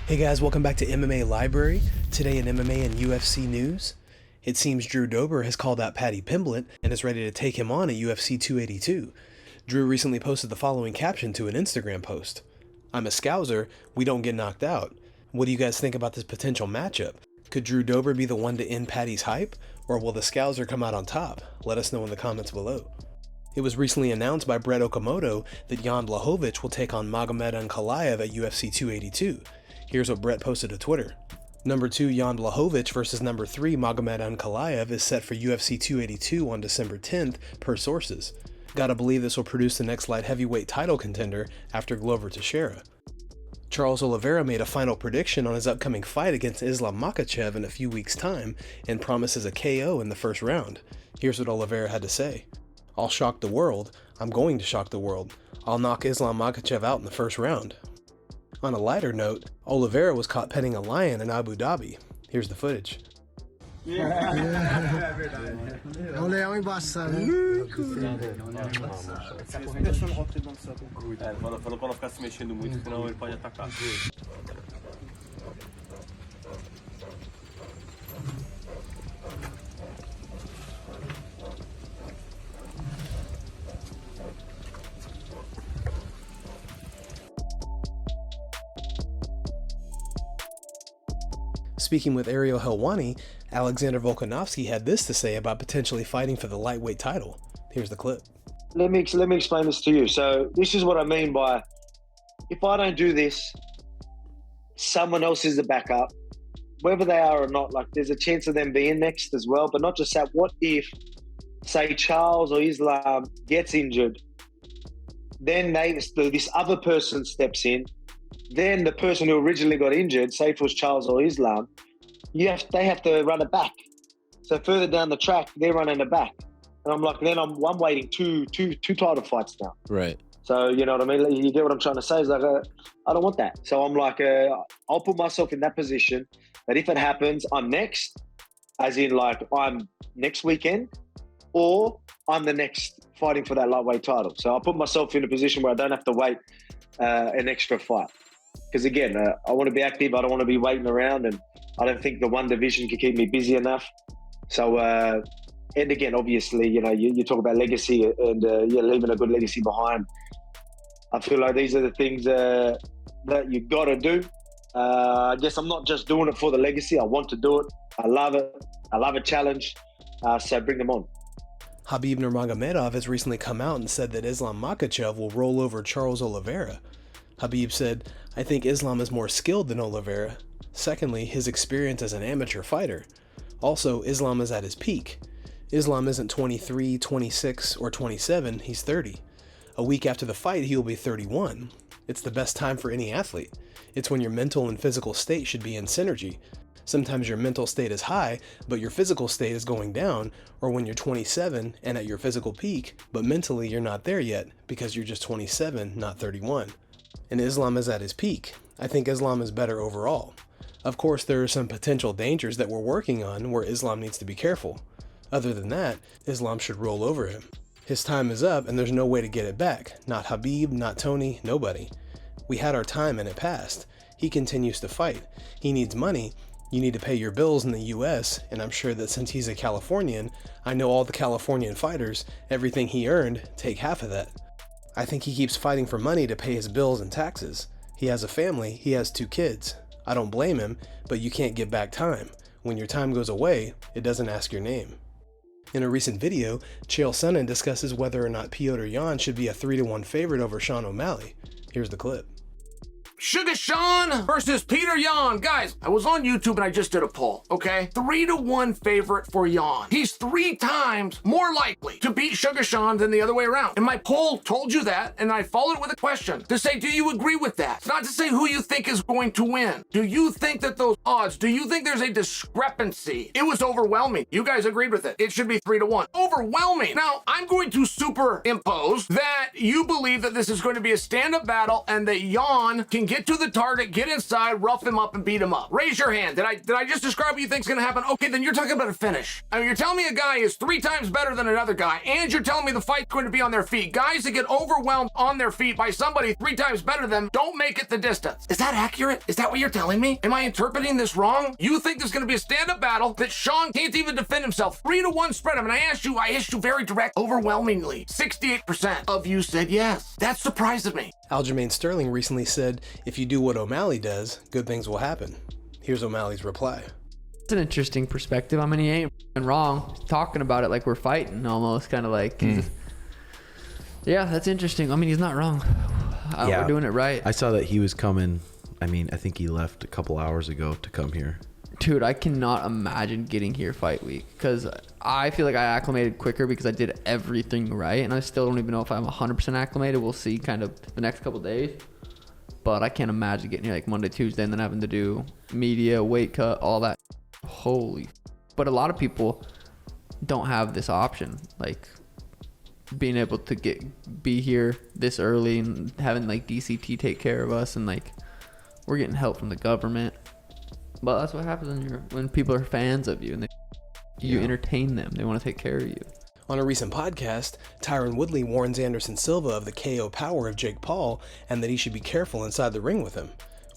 Hey guys, welcome back to MMA Library. Today in MMA and UFC news, it seems Drew Dober has called out Paddy Pimblett and is ready to take him on at UFC 282. Drew recently posted the following caption to an Instagram post. "I'm a Scouser, we don't get knocked out. What do you guys think about this potential matchup? Could Drew Dober be the one to end Paddy's hype, or will the Scouser come out on top? Let us know in the comments below." It was recently announced by Brett Okamoto that Yan Blachowicz will take on Magomed Ankalaev at UFC 282. Here's what Brett posted to Twitter. Number 2 Yan Blachowicz versus number 3 Magomed Ankalaev is set for UFC 282 on December 10th, per sources. Gotta believe this will produce the next light heavyweight title contender after Glover Teixeira. Charles Oliveira made a final prediction on his upcoming fight against Islam Makhachev in a few weeks' time and promises a KO in the first round. Here's what Oliveira had to say. "I'll shock the world. I'm going to shock the world. I'll knock Islam Makhachev out in the first round." On a lighter note, Oliveira was caught petting a lion in Abu Dhabi. Here's the footage. Speaking with Ariel Helwani, Alexander Volkanovski had this to say about potentially fighting for the lightweight title. Here's the clip. Let me explain this to you. So this is what I mean by, if I don't do this, someone else is the backup, whether they are or not. Like, there's a chance of them being next as well. But not just that. What if, say, Charles or Islam gets injured, then this other person steps in, then the person who originally got injured, say it was Charles or Islam, they have to run it back. So further down the track, they're running it back. And I'm like, then I'm waiting two title fights now. Right. So, you know what I mean? You get what I'm trying to say? It's like, I don't want that. So I'm like, I'll put myself in that position that if it happens, I'm next, as in like I'm next weekend, or I'm the next fighting for that lightweight title. So I'll put myself in a position where I don't have to wait an extra fight. Because again, I want to be active. I don't want to be waiting around, and I don't think the one division can keep me busy enough. So, and again, obviously, you know, you talk about legacy and you're leaving a good legacy behind. I feel like these are the things that you got to do. I guess I'm not just doing it for the legacy. I want to do it. I love it. I love a challenge. So bring them on. Khabib Nurmagomedov has recently come out and said that Islam Makhachev will roll over Charles Oliveira. Khabib said, "I think Islam is more skilled than Oliveira. Secondly, his experience as an amateur fighter. Also, Islam is at his peak. Islam isn't 23, 26, or 27, he's 30. A week after the fight, he will be 31. It's the best time for any athlete. It's when your mental and physical state should be in synergy. Sometimes your mental state is high, but your physical state is going down, or when you're 27 and at your physical peak, but mentally you're not there yet because you're just 27, not 31. And Islam is at his peak. I think Islam is better overall. Of course, there are some potential dangers that we're working on where Islam needs to be careful. Other than that, Islam should roll over him. His time is up and there's no way to get it back. Not Khabib, not Tony, nobody. We had our time and it passed. He continues to fight. He needs money. You need to pay your bills in the US, and I'm sure that since he's a Californian, I know all the Californian fighters, everything he earned, take half of that. I think he keeps fighting for money to pay his bills and taxes. He has a family, he has 2 kids. I don't blame him, but you can't get back time. When your time goes away, it doesn't ask your name." In a recent video, Chael Sonnen discusses whether or not Petr Yan should be a 3-1 favorite over Sean O'Malley. Here's the clip. Sugar Sean versus Petr Yan. Guys, I was on YouTube and I just did a poll, okay? 3-1 favorite for Yan. He's 3 times more likely to beat Sugar Sean than the other way around. And my poll told you that, and I followed it with a question to say, do you agree with that? It's not to say who you think is going to win. Do you think that those odds, do you think there's a discrepancy? It was overwhelming. You guys agreed with it. It should be 3-1. Overwhelming. Now, I'm going to superimpose that you believe that this is going to be a stand-up battle and that Yan can can get to the target, get inside, rough him up, and beat him up. Raise your hand. Did I just describe what you think's gonna happen? Okay, then you're talking about a finish. I mean, you're telling me a guy is 3 times better than another guy, and you're telling me the fight's going to be on their feet. Guys that get overwhelmed on their feet by somebody 3 times better than them don't make it the distance. Is that accurate? Is that what you're telling me? Am I interpreting this wrong? You think there's gonna be a stand-up battle that Sean can't even defend himself? 3-1 spread. I mean, I asked you very direct, overwhelmingly. 68% of you said yes. That surprises me. Aljamain Sterling recently said, if you do what O'Malley does, good things will happen. Here's O'Malley's reply. It's an interesting perspective. I mean, he ain't wrong. He's talking about it like we're fighting, almost, kind of like. Yeah, that's interesting. I mean, he's not wrong. Yeah, we're doing it right. I saw that he was coming. I mean, I think he left a couple hours ago to come here. Dude, I cannot imagine getting here fight week because I feel like I acclimated quicker because I did everything right, and I still don't even know if I'm 100% acclimated. We'll see kind of the next couple days. But I can't imagine getting here like Monday, Tuesday, and then having to do media, weight cut, all that. Holy. But a lot of people don't have this option, like being able to be here this early and having like DCT take care of us, and like we're getting help from the government. But that's what happens when people are fans of you and you entertain them. They want to take care of you. On a recent podcast, Tyron Woodley warns Anderson Silva of the KO power of Jake Paul and that he should be careful inside the ring with him.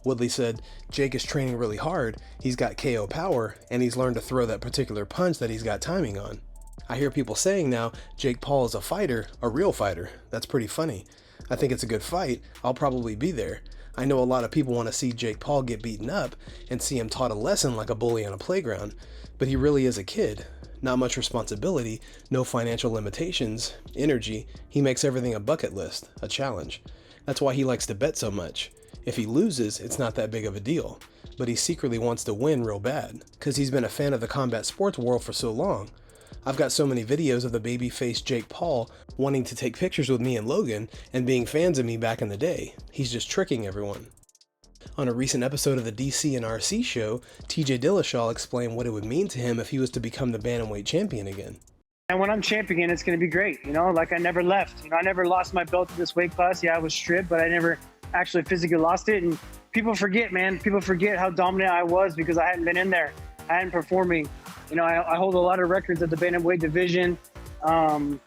Woodley said, Jake is training really hard, he's got KO power, and he's learned to throw that particular punch that he's got timing on. I hear people saying now, Jake Paul is a fighter, a real fighter. That's pretty funny. I think it's a good fight. I'll probably be there. I know a lot of people want to see Jake Paul get beaten up and see him taught a lesson like a bully on a playground, but he really is a kid. Not much responsibility, no financial limitations, energy. He makes everything a bucket list, a challenge. That's why he likes to bet so much. If he loses, it's not that big of a deal, but he secretly wants to win real bad, because he's been a fan of the combat sports world for so long. I've got so many videos of the babyface Jake Paul wanting to take pictures with me and Logan and being fans of me back in the day. He's just tricking everyone. On a recent episode of the DC and RC show, TJ Dillashaw explained what it would mean to him if he was to become the bantamweight champion again. And when I'm champion, it's going to be great. You know, like I never left. You know, I never lost my belt to this weight class. Yeah, I was stripped, but I never actually physically lost it. And people forget, man. People forget how dominant I was because I hadn't been in there. I hadn't performing. You know, I hold a lot of records at the bantamweight division, and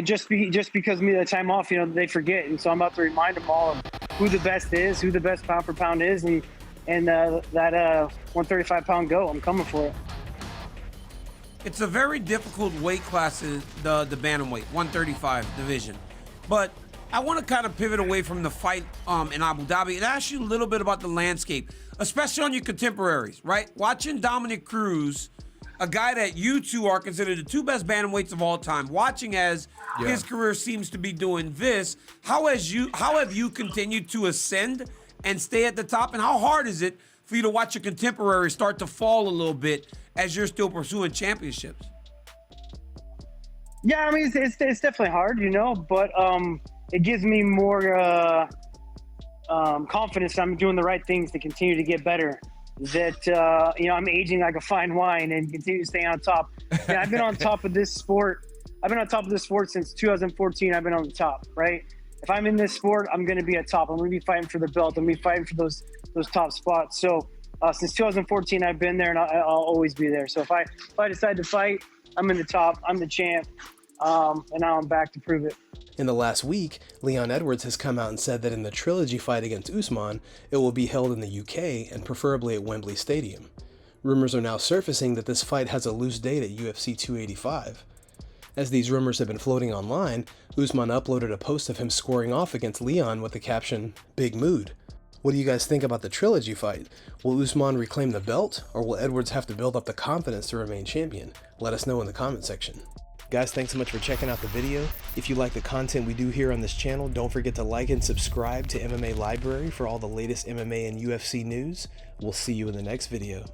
just because of me the time off, you know, they forget. And so I'm about to remind them all of who the best is, who the best pound for pound is, and that 135-pound go. I'm coming for it. It's a very difficult weight class, the bantamweight 135 division, but I want to kind of pivot away from the fight in Abu Dhabi and ask you a little bit about the landscape, especially on your contemporaries, right? Watching Dominic Cruz, a guy that you two are considered the 2 best bantamweights of all time, watching as his career seems to be doing this, how have you continued to ascend and stay at the top, and how hard is it for you to watch your contemporaries start to fall a little bit as you're still pursuing championships? Yeah, I mean, it's definitely hard, you know, but it gives me more confidence I'm doing the right things to continue to get better. That, you know, I'm aging like a fine wine and continue to stay on top. Yeah, I've been on top of this sport. I've been on top of this sport since 2014. I've been on the top, right? If I'm in this sport, I'm going to be at top. I'm going to be fighting for the belt. I'm going to be fighting for those top spots. So since 2014, I've been there, and I'll always be there. So if I decide to fight, I'm in the top. I'm the champ. And now I'm back to prove it. In the last week, Leon Edwards has come out and said that in the trilogy fight against Usman, it will be held in the UK and preferably at Wembley Stadium. Rumors are now surfacing that this fight has a loose date at UFC 285. As these rumors have been floating online, Usman uploaded a post of him scoring off against Leon with the caption, "Big mood." What do you guys think about the trilogy fight? Will Usman reclaim the belt, or will Edwards have to build up the confidence to remain champion? Let us know in the comment section. Guys, thanks so much for checking out the video. If you like the content we do here on this channel, don't forget to like and subscribe to MMA Library for all the latest MMA and UFC news. We'll see you in the next video.